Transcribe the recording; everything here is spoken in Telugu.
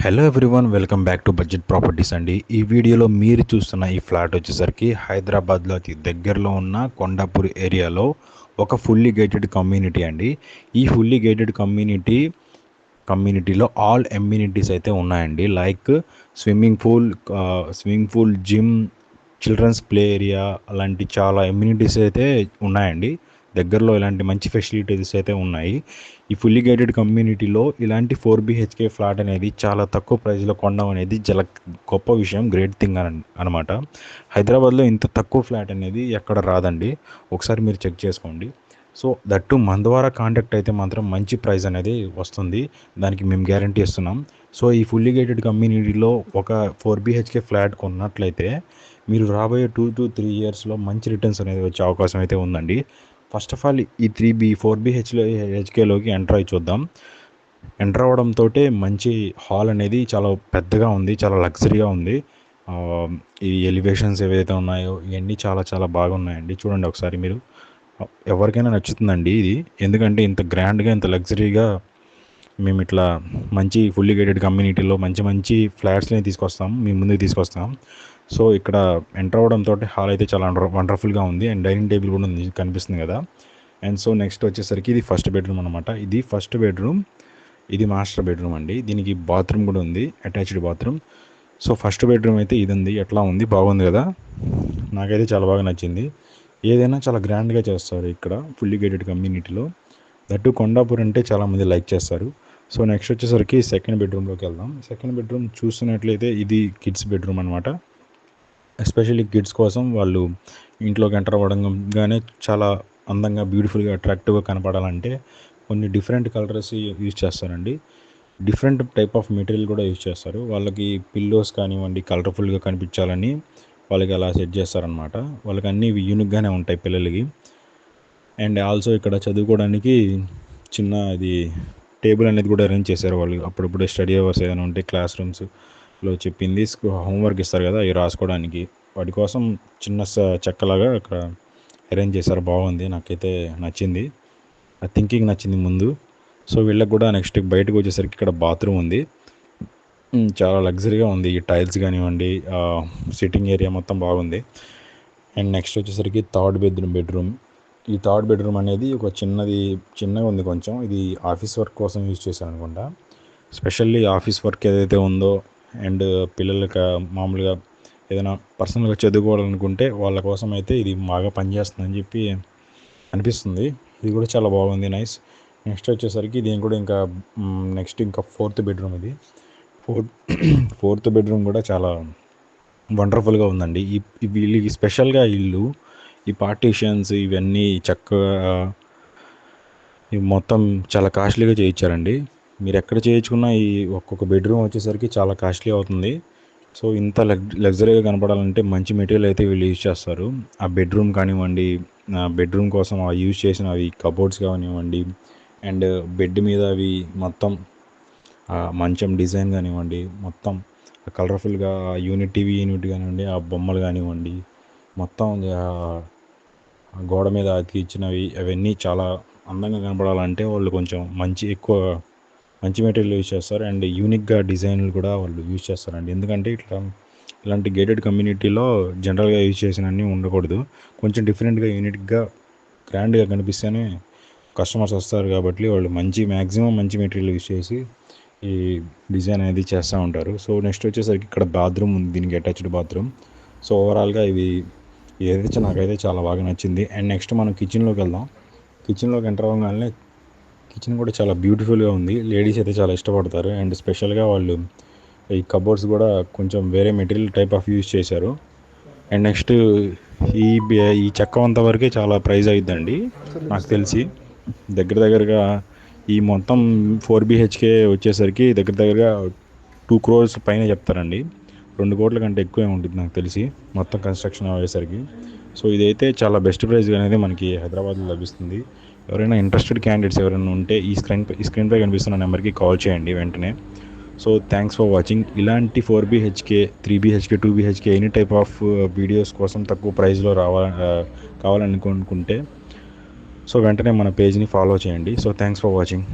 Hello everyone, welcome back to budget properties అండి. ఈ వీడియోలో మీరు చూస్తున్న ఈ ఫ్లాట్ వచ్చేసరికి హైదరాబాద్లో అతి దగ్గరలో ఉన్న కొండాపూర్ ఏరియాలో ఒక ఫుల్లీ గేటెడ్ కమ్యూనిటీ అండి. ఈ ఫుల్లీ గేటెడ్ కమ్యూనిటీలో ఆల్ ఎమ్యూనిటీస్ అయితే ఉన్నాయండి. Like swimming pool, gym, children's play area అలాంటి చాలా ఎమ్యూనిటీస్ అయితే ఉన్నాయండి. దగ్గరలో ఇలాంటి మంచి ఫెసిలిటీస్ అయితే ఉన్నాయి. ఈ ఫుల్లీ గేటెడ్ కమ్యూనిటీలో ఇలాంటి 4 BHK ఫ్లాట్ అనేది చాలా తక్కువ ప్రైస్లో కొనడం అనేది చాలా గొప్ప విషయం, గ్రేట్ థింగ్ అనమాట. హైదరాబాద్లో ఇంత తక్కువ ఫ్లాట్ అనేది ఎక్కడ రాదండి. ఒకసారి మీరు చెక్ చేసుకోండి. సో దట్టు మన ద్వారా కాంటాక్ట్ అయితే మాత్రం మంచి ప్రైస్ అనేది వస్తుంది, దానికి మేము గ్యారంటీ ఇస్తున్నాం. సో ఈ ఫుల్లీ గేటెడ్ కమ్యూనిటీలో ఒక 4 BHK ఫ్లాట్ కొన్నట్లయితే మీరు రాబోయే 2 to 3 ఇయర్స్లో మంచి రిటర్న్స్ అనేది వచ్చే అవకాశం అయితే ఉందండి. ఫస్ట్ ఆఫ్ ఆల్ ఈ 4 BHKలోకి ఎంటర్ అయి చూద్దాం. ఎంటర్ అవ్వడంతో మంచి హాల్ అనేది చాలా పెద్దగా ఉంది, చాలా లగ్జరీగా ఉంది. ఈ ఎలివేషన్స్ ఏవైతే ఉన్నాయో ఇవన్నీ చాలా చాలా బాగున్నాయండి. చూడండి ఒకసారి మీరు, ఎవరికైనా నచ్చుతుందండి ఇది. ఎందుకంటే ఇంత గ్రాండ్గా, ఇంత లగ్జరీగా మేము ఇట్లా మంచి ఫుల్లీ గేటెడ్ కమ్యూనిటీలో మంచి మంచి ఫ్లాట్స్ని తీసుకొస్తాం, మీ ముందుకు తీసుకొస్తాం. సో ఇక్కడ ఎంటర్ అవ్వడంతో హాల్ అయితే చాలా వండర్ఫుల్గా ఉంది. అండ్ డైనింగ్ టేబుల్ కూడా ఉంది, కనిపిస్తుంది కదా. అండ్ సో నెక్స్ట్ వచ్చేసరికి ఇది ఫస్ట్ బెడ్రూమ్ అనమాట. ఇది ఫస్ట్ బెడ్రూమ్, ఇది మాస్టర్ బెడ్రూమ్ అండి. దీనికి బాత్రూమ్ కూడా ఉంది, attached bathroom. So first bedroom అయితే ఇది ఉంది. ఎట్లా ఉంది, బాగుంది కదా. నాకైతే చాలా బాగా నచ్చింది. ఏదైనా చాలా గ్రాండ్గా చేస్తారు ఇక్కడ ఫుల్లీ గేటెడ్ కమ్యూనిటీలో. దట్టు కొండాపూర్ అంటే చాలామంది లైక్ చేస్తారు. సో నెక్స్ట్ వచ్చేసరికి సెకండ్ బెడ్రూమ్లోకి వెళ్దాం. సెకండ్ బెడ్రూమ్ చూస్తున్నట్లయితే ఇది కిడ్స్ బెడ్రూమ్ అనమాట. ఎస్పెషల్లీ కిడ్స్ కోసం వాళ్ళు ఇంట్లోకి ఎంటర్ అవ్వడంగానే చాలా అందంగా, బ్యూటిఫుల్గా, అట్రాక్టివ్గా కనపడాలంటే కొన్ని డిఫరెంట్ కలర్స్ యూజ్ చేస్తారండి. డిఫరెంట్ టైప్ ఆఫ్ మెటీరియల్ కూడా యూజ్ చేస్తారు. వాళ్ళకి పిల్లోస్ కానివ్వండి కలర్ఫుల్గా కనిపించాలని వాళ్ళకి అలా సెట్ చేస్తారనమాట. వాళ్ళకి అన్నీ యూనిక్గానే ఉంటాయి పిల్లలకి. అండ్ ఆల్సో ఇక్కడ చదువుకోవడానికి చిన్న ఇది టేబుల్ అనేది కూడా అరేంజ్ చేశారు వాళ్ళు. అప్పుడప్పుడు స్టడీ అవర్స్ ఏదైనా ఉంటే క్లాస్ రూమ్స్లో చెప్పింది హోంవర్క్ ఇస్తారు కదా, అవి రాసుకోవడానికి వాటి కోసం చిన్న చెక్కలాగా అక్కడ అరేంజ్ చేశారు. బాగుంది, నాకైతే నచ్చింది. ఆ థింకింగ్ నచ్చింది ముందు. సో వీళ్ళకి కూడా నెక్స్ట్ బయటకు వచ్చేసరికి ఇక్కడ బాత్రూమ్ ఉంది. చాలా లగ్జరీగా ఉంది. ఈ టైల్స్ కానివ్వండి, సిట్టింగ్ ఏరియా మొత్తం బాగుంది. అండ్ నెక్స్ట్ వచ్చేసరికి థర్డ్ బెడ్రూమ్. ఈ థర్డ్ బెడ్రూమ్ అనేది ఒక చిన్నగా ఉంది కొంచెం. ఇది ఆఫీస్ వర్క్ కోసం యూజ్ చేశాను అనుకుంటా. స్పెషల్లీ ఆఫీస్ వర్క్ ఏదైతే ఉందో అండ్ పిల్లలకి మామూలుగా ఏదైనా పర్సనల్గా చదువుకోవాలనుకుంటే వాళ్ళ కోసం అయితే ఇది బాగా పనిచేస్తుందని చెప్పి అనిపిస్తుంది. ఇది కూడా చాలా బాగుంది, నైస్. నెక్స్ట్ వచ్చేసరికి దీని కూడా ఇంకా ఫోర్త్ బెడ్రూమ్. ఇది ఫోర్త్ బెడ్రూమ్ కూడా చాలా వండర్ఫుల్గా ఉందండి. వీళ్ళకి స్పెషల్గా ఇల్లు, ఈ పార్టీషన్స్ ఇవన్నీ చక్కగా ఇవి మొత్తం చాలా కాస్ట్లీగా చేయించారండి. మీరు ఎక్కడ చేయించుకున్నా ఈ ఒక్కొక్క బెడ్రూమ్ వచ్చేసరికి చాలా కాస్ట్లీ అవుతుంది. సో ఇంత లగ్జరీగా కనపడాలంటే మంచి మెటీరియల్ అయితే వీళ్ళు యూజ్ చేస్తారు. ఆ బెడ్రూమ్ కానివ్వండి, బెడ్రూమ్ కోసం యూజ్ చేసిన అవి కబోర్డ్స్ కానివ్వండి, అండ్ బెడ్ మీద అవి మొత్తం మంచం డిజైన్ కానివ్వండి, మొత్తం కలర్ఫుల్గా టీవీ యూనిట్ కానివ్వండి, ఆ బొమ్మలు కానివ్వండి, మొత్తం గోడ మీద అతికిచ్చినవి అవన్నీ చాలా అందంగా కనపడాలంటే వాళ్ళు కొంచెం ఎక్కువ మంచి మెటీరియల్ యూజ్ చేస్తారు. అండ్ యూనిక్గా డిజైన్లు కూడా వాళ్ళు యూజ్ చేస్తారండి. ఎందుకంటే ఇలాంటి గేటెడ్ కమ్యూనిటీలో జనరల్గా యూజ్ చేసినవన్నీ ఉండకూడదు. కొంచెం డిఫరెంట్గా, యూనిక్గా, గ్రాండ్గా కనిపిస్తేనే కస్టమర్స్ వస్తారు. కాబట్టి వాళ్ళు మ్యాక్సిమం మంచి మెటీరియల్ యూజ్ చేసి ఈ డిజైన్ అనేది చేస్తూ ఉంటారు. సో నెక్స్ట్ వచ్చేసరికి ఇక్కడ బాత్రూమ్ ఉంది, దీనికి అటాచ్డ్ బాత్రూమ్. సో ఓవరాల్గా ఏదైతే నాకైతే చాలా బాగా నచ్చింది. అండ్ నెక్స్ట్ మనం కిచెన్లోకి వెళ్దాం. కిచెన్లోకి ఎంటర్ అవ్వగానే కిచెన్ కూడా చాలా బ్యూటిఫుల్గా ఉంది. లేడీస్ అయితే చాలా ఇష్టపడతారు. అండ్ స్పెషల్గా వాళ్ళు ఈ కబోర్డ్స్ కూడా కొంచెం వేరే మెటీరియల్ టైప్ ఆఫ్ యూజ్ చేశారు. అండ్ నెక్స్ట్ ఈ చెక్క అంతవరకే చాలా ప్రైస్ అవుతుందండి నాకు తెలిసి. దగ్గరగా ఈ మొత్తం 4 BHK వచ్చేసరికి దగ్గరగా 2 crores పైన చెప్తారండి. 2 కోట్ల కంటే ఎక్కువే ఉంటుంది నాకు తెలిసి మొత్తం కన్స్ట్రక్షన్ అయ్యేసరికి. సో ఇదైతే చాలా బెస్ట్ ప్రైస్ అనేది మనకి హైదరాబాద్లో లభిస్తుంది. ఎవరైనా ఇంట్రెస్టెడ్ క్యాండిడేట్స్ ఎవరైనా ఉంటే ఈ స్క్రీన్పై కనిపిస్తున్న నెంబర్కి కాల్ చేయండి వెంటనే. So thanks for watching. ఇలాంటి 4 BHK, 3 BHK, 2 BHK any type of videos కోసం తక్కువ ప్రైస్లో కావాలనుకుంటే సో వెంటనే మన పేజ్ని ఫాలో చేయండి. So thanks for watching.